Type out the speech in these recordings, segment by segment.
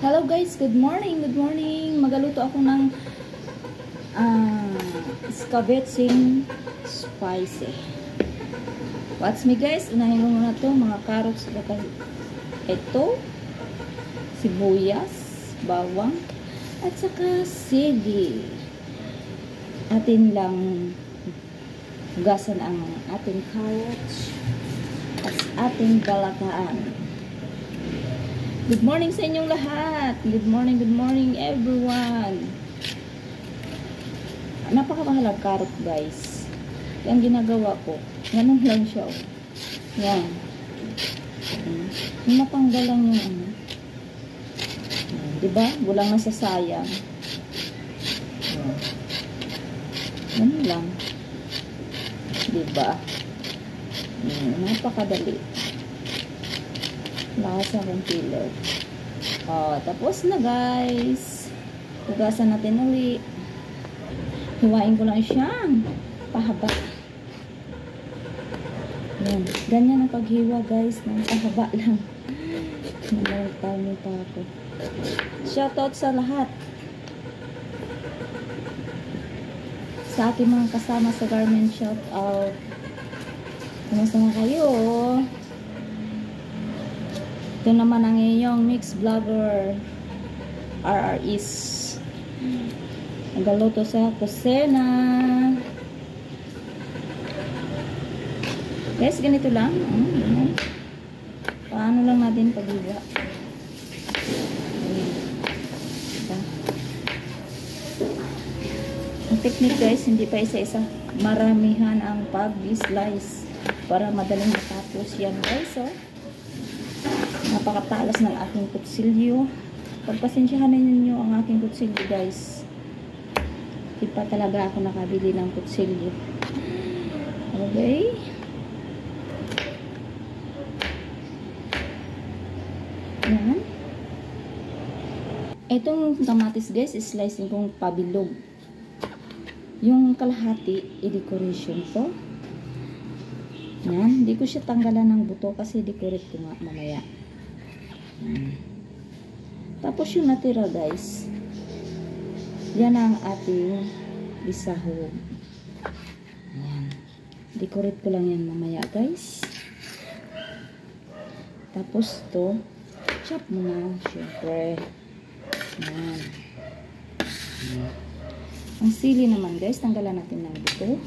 Hello guys, good morning, good morning. Magaluto ako ng scavenging spicy. Watch me guys, unahin mo muna to, mga carrots, ito, sibuyas, bawang, at saka sili. Atin lang hugasan ang ating carrots at ating balataan. Good morning sa inyong lahat. Good morning everyone. Napakamahalang carrot guys. Yung ginagawa ko, ganun lang siya. Yan. Matanggal lang yung ano. Diba? Bulang nasasayang. Ganun lang. Diba? Napakadali. Lakas akong peeler. Tapos na guys. Hugasan natin ulit. Hiwain ko lang siyang pahaba. Yan. Ganyan ang paghiwa guys. Nang pahaba lang. Nagtawin pa ako. Shoutout sa lahat. Sa aking mga kasama sa garment, shoutout. Kumusta na kayo? Ito naman ang iyong mix vlogger RRIs. Nagaluto sa kusina. Guys, ganito lang. Paano lang natin paghiwa. Ang technique guys, hindi pa isa-isa. Maramihan ang pag-slice para madaling matapos yan guys. Napakatalas ng aking kutsilyo. Pagpasensyahan ninyo ang aking kutsilyo guys. Hindi pa talaga ako nakabili ng kutsilyo. Okay. Yan. Itong kamatis guys, slicing kong pabilog. Yung kalahati, i-decoration ko. Yan. Hindi ko siya tanggalan ng buto kasi decorate ko nga mamaya. Tapos yung natira guys, yan ang ating bisahog. Ayan. Decorate ko lang yan mamaya guys. Tapos to chop mo na syempre. Ayan. Ang sili naman guys, tanggalan natin ng buto.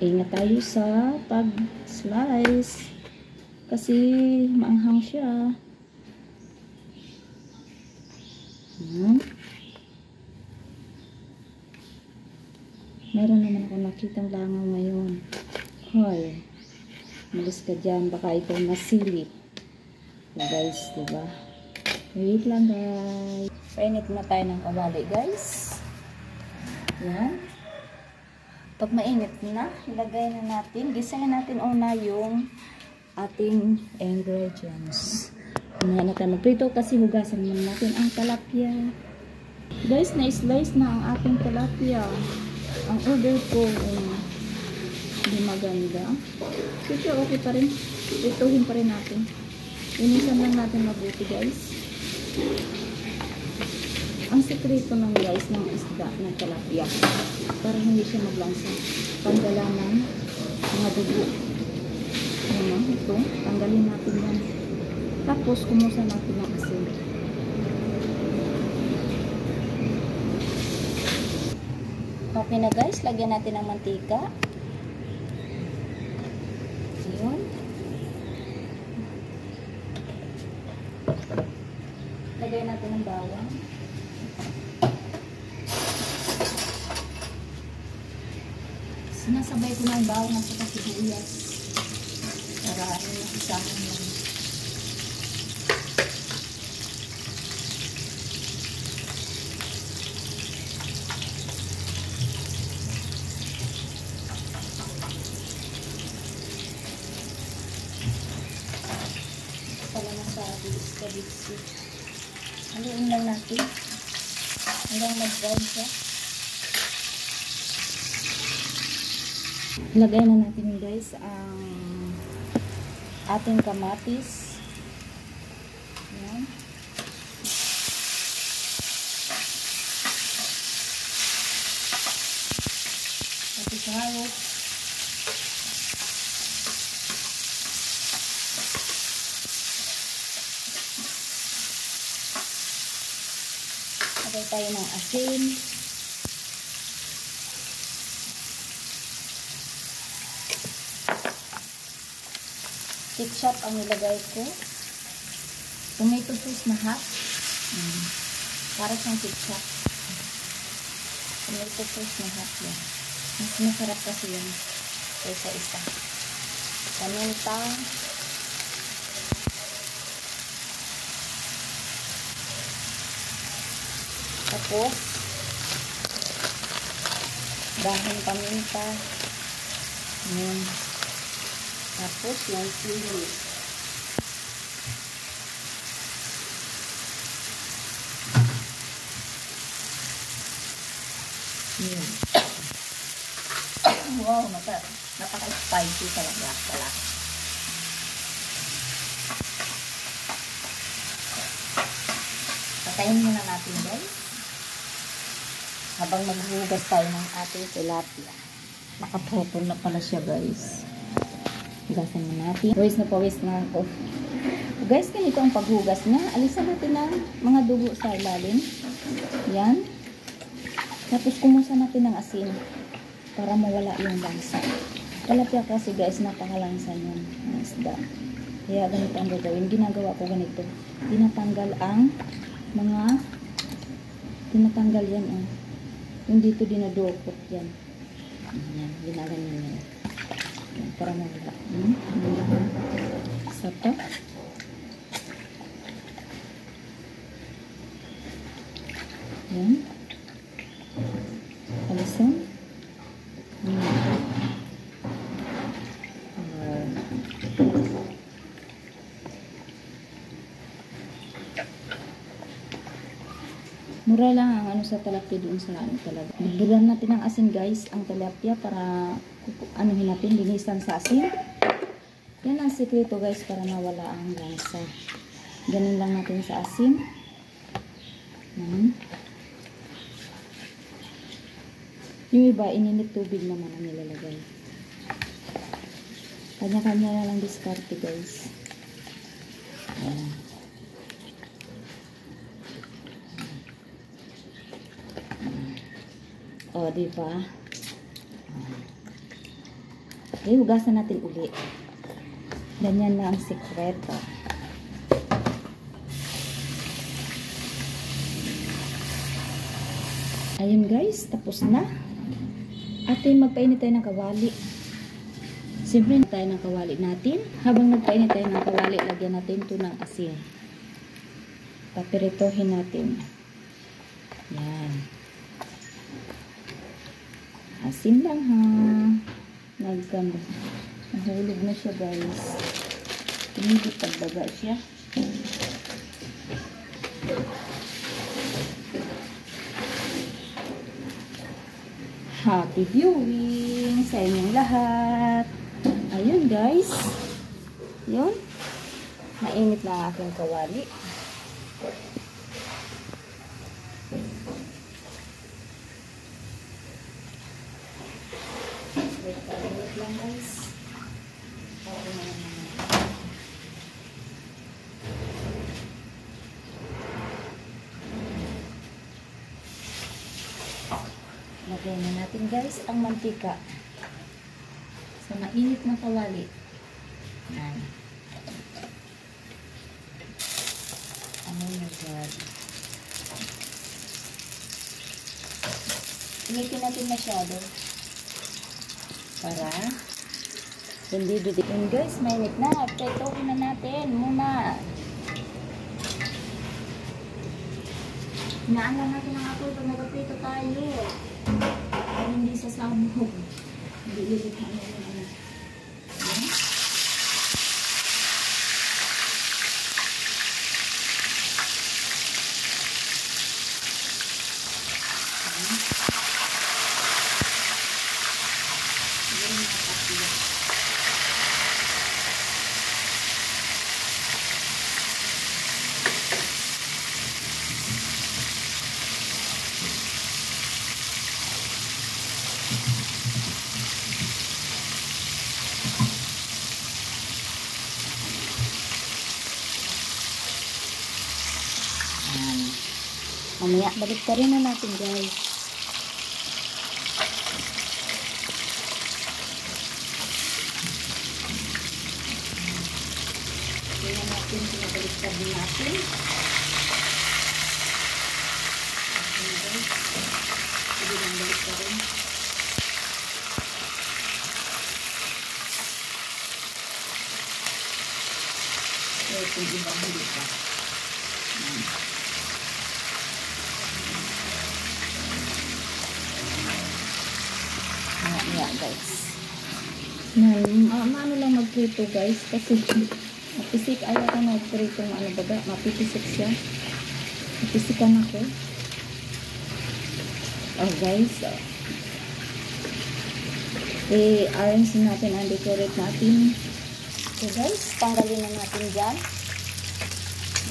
Ingat tayo sa pag-slice kasi maanghang siya. Meron naman ako nakitang langaw ngayon. Hoy, malis ka dyan, baka ikaw nasili. Guys, diba? Wait lang guys. Painit na tayo ng kawali guys. Yan. Pag mainit na, ilagay na natin, gisahin natin una yung ating ingredients. Unahin natin magprito kasi hugasan muna natin ang tilapia. Guys, na-slice na ang ating tilapia. Ang order ko, hindi maganda. Kasi okay pa rin. Ituhin pa rin natin. Inisan lang natin mabuti guys. Ang sekreto ng guys ng isda ng tilapia para hindi siya maglangsa, tanggalan ng mga dugo. Ito, tanggalin natin yan. Tapos kumusa natin ng asin. Okay na guys, lagyan natin ng mantika. Ayun. Lagyan natin ng bawang. Sinasabay ko ng bawang at saka sibuyas para isahan lang. Pala na sa kabitsi. Haluin lang natin hanggang mag-brown siya. Ilagay na natin guys ang ating kamatis. Yan. Pati carrots. Lagay tayo ng asin. Ketchup ang nilagay ko. Tomato sauce na half. Para siyang ketchup. Tomato sauce na half yan. Mas masarap kasi yan kaysa isa. Paminta. Tapos dahon paminta. Yan. Tapos yung sili. Yan. Wow, napaka-spicy talaga pala. Patayin muna natin guys. Habang maghuhugas tayo ng ating tilapia. Nakaputol na pala siya guys. Hugasan mo natin. Pawis na ako. Guys, ganito ang paghugas niya. Alisan natin ang mga dugo sa ilalim. Yan. Tapos kumusa natin ng asin para mawala yung lansa. Tilapia kasi guys, napakalansa niyan. Ang isda. Kaya ganito ang gagawin. Ginagawa ko ganito. Tinatanggal yan. Oh. Yung dito dinadukot yan. Yan. Ginaganyan yan. Para mawala. Isa pa. Yan. Alisan. Mura lang ang ano sa tilapia doon sa ano talaga. Bigyan natin ng asin guys ang tilapia para anuhin natin, linisan sa asin. Yan ang sikreto guys para mawala ang lansa. Ganun lang natin sa asin. Yung iba, ininit tubig naman ang nilalagay. Kanya-kanya na lang diskarte guys. Ayan. O, diba? Okay, hugasan natin uli. Ganyan na ang sikreto. Ayun guys, tapos na. Atin magpainit tayo ng kawali. Siyempre tayo ng kawali natin. Habang nagpainit tayo ng kawali, lagyan natin ito ng asin. Papiritohin natin. Yan. Asin lang ha. Nahulog na siya guys. Hindi pagdaga siya. Happy viewing sa inyong lahat. Ayun guys. Yun. Mainit na ang aking kawali. Wait lang guys. Lagyan na natin guys ang mantika sa mainit na kawali. Yan. Oh my God. Initin natin masyado para hindi dudikin guys. Mainit na. Pretohin na natin muna. Hinaan lang natin ang apoy pag nagprito tayo. Para hindi sasabog. Hindi lilithan na yun. Mamaya, balik ka rin na natin guys. Tingnan natin, pinabalik ka din natin. Sige lang, balik ka rin. So, kung ibang hindi ka. Yeah, guys. Ano lang magprito guys kasi mapisik ayaw ko magprito ano baga, mapipisik siya. Mapisikan ako. Oh guys. I-arrange natin ang decorate natin. So guys, tanggalin na natin dyan.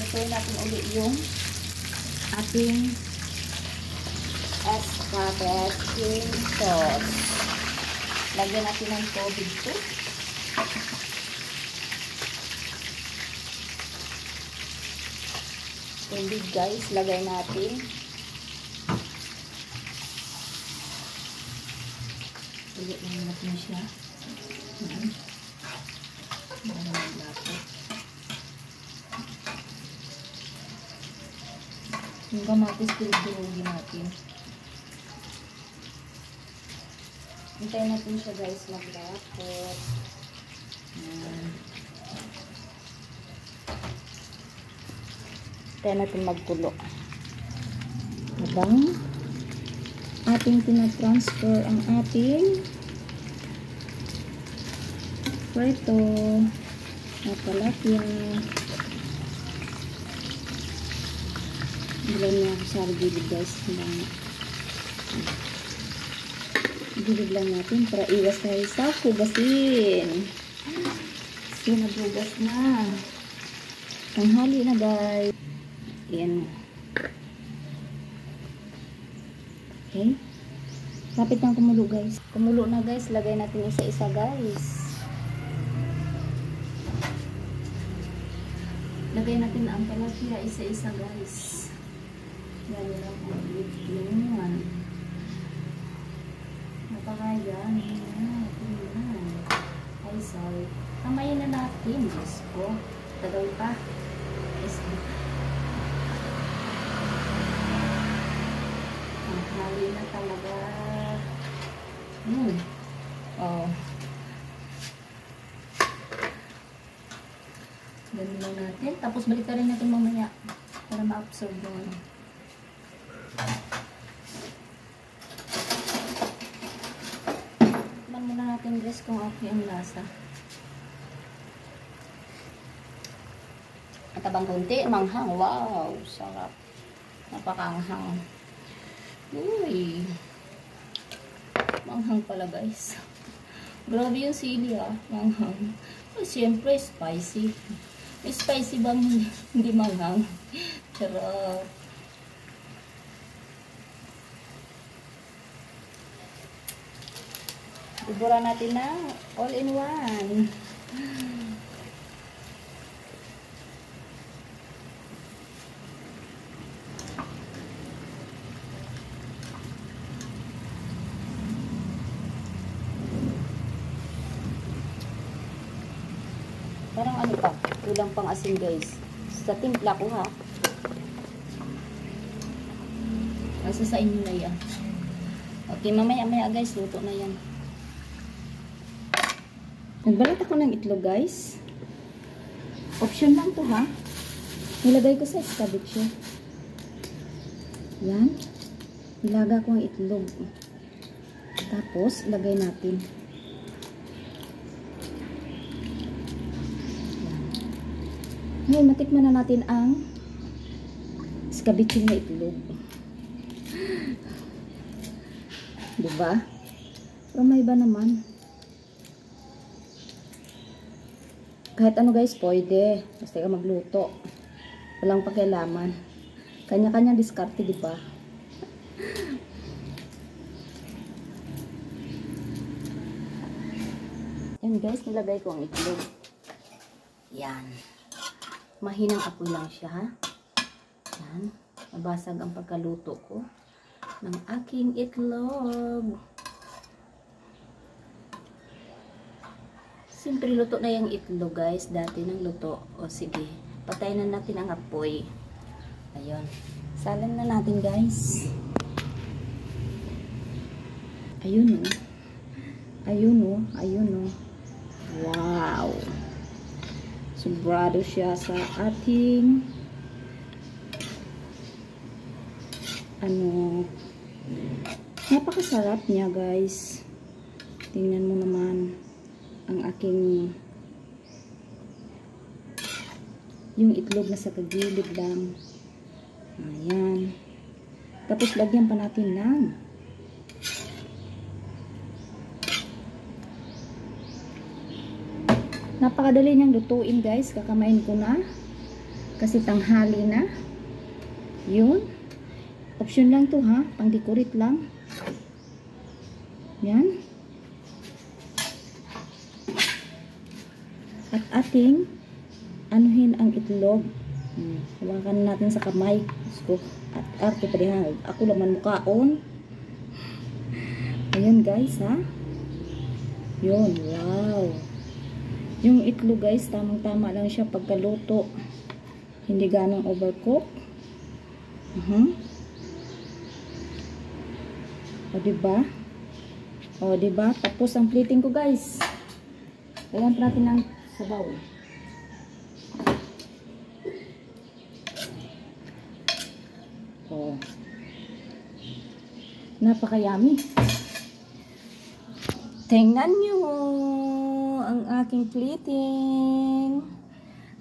Lutuin natin ulit yung ating spaghetti sauce. Lagyan natin ng tubig ito. Tubig guys, lagay natin. Lagyan lang natin siya. Yung kamatis, durugin natin. Hintayin natin siya guys maglapot. Hintayin natin magkulo. Habang ating tinatransfer ang ating prito na tilapia. Bilay niya ako sa gilid guys. Gilid lang natin para iwas tayo sa hugasin. So, naghugas na. Tanghali na guys. Ayan. Okay. Kapit ng kumulo guys. Kumulo na guys. Lagay natin isa-isa guys. Lagay natin ang tilapia isa-isa guys. Yan lang ang yan. Napakayan. Ay, sorry. Kamayin na natin. Diyos ko. Tagal pa. Ang hali na talaga. Oh. Ganun lang natin. Tapos balik rin natin mamaya para ma-absorb yung muna natin guys kung okay ang lasa. At abang kunti, manghang. Wow! Sarap. Napakaanghang. Uy! Manghang pala guys. Grabe yung sili manghang. Siyempre, spicy. Spicy bang hindi manghang? Charot. Ibura natin na all-in-one. Parang ano pa, kulang pang asin guys. Sa timpla ko ha. Kasi sa inyo na yan. Okay, mamaya guys, luto na yan. Nagbalat ako ng itlog guys. Option lang to ha. Nilagay ko sa escabeche. Yan. Nilaga ko ang itlog. Tapos, lagay natin. Ngayon, matikman na natin ang escabeche na itlog. Diba? Pero may iba naman. Kahit ano guys, pwede. Basta ka magluto. Walang pakialaman. Kanya-kanya diskarte, diba? Ayan guys, nilagay ko ang itlog. Yan. Mahinang apoy lang siya ha. Yan. Mabasag ang pagkaluto ko ng aking itlog. Siyempre luto na yung itlog guys. Dati nang luto. O sige, patayin na natin ang apoy. Ayun. Salang na natin guys. Ayun o. Ayun o. Ayun o. Wow. Sobrado siya sa ating napakasarap niya guys. Tingnan mo naman ang aking yung itlog na sa kagilid lang. Ayan. Tapos lagyan pa natin ng napakadali niyang lutuin guys. Kakamain ko na kasi tanghali na. Yun. Option lang to ha. Pang decorate lang. Yan. At ating anuhin ang itlog. Hawakan natin sa kamay. At arte pa rin. Ako naman mukhaon. Ayun guys ha. Yun. Wow. Yung itlog guys, tamang-tama lang siya pagkaluto. Hindi ganong overcook. O diba? O diba? Tapos ang plating ko guys. Lagyan pa natin ng sabaw. O. Napaka-yummy. Tingnan nyo ang aking plating.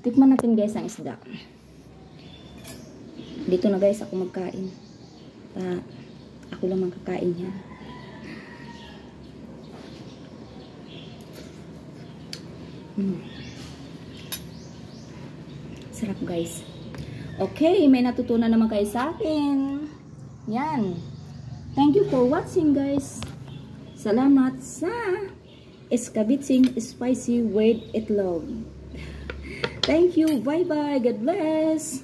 Tikman natin guys ang isda. Dito na guys ako magkain. Ako lang magkakain yan. Sarap guys. Okay, may natutunan naman kayo sa akin. Yan. Thank you for watching guys. Salamat sa Escabitsing Spicy with Itlog. Thank you. Bye-bye. God bless.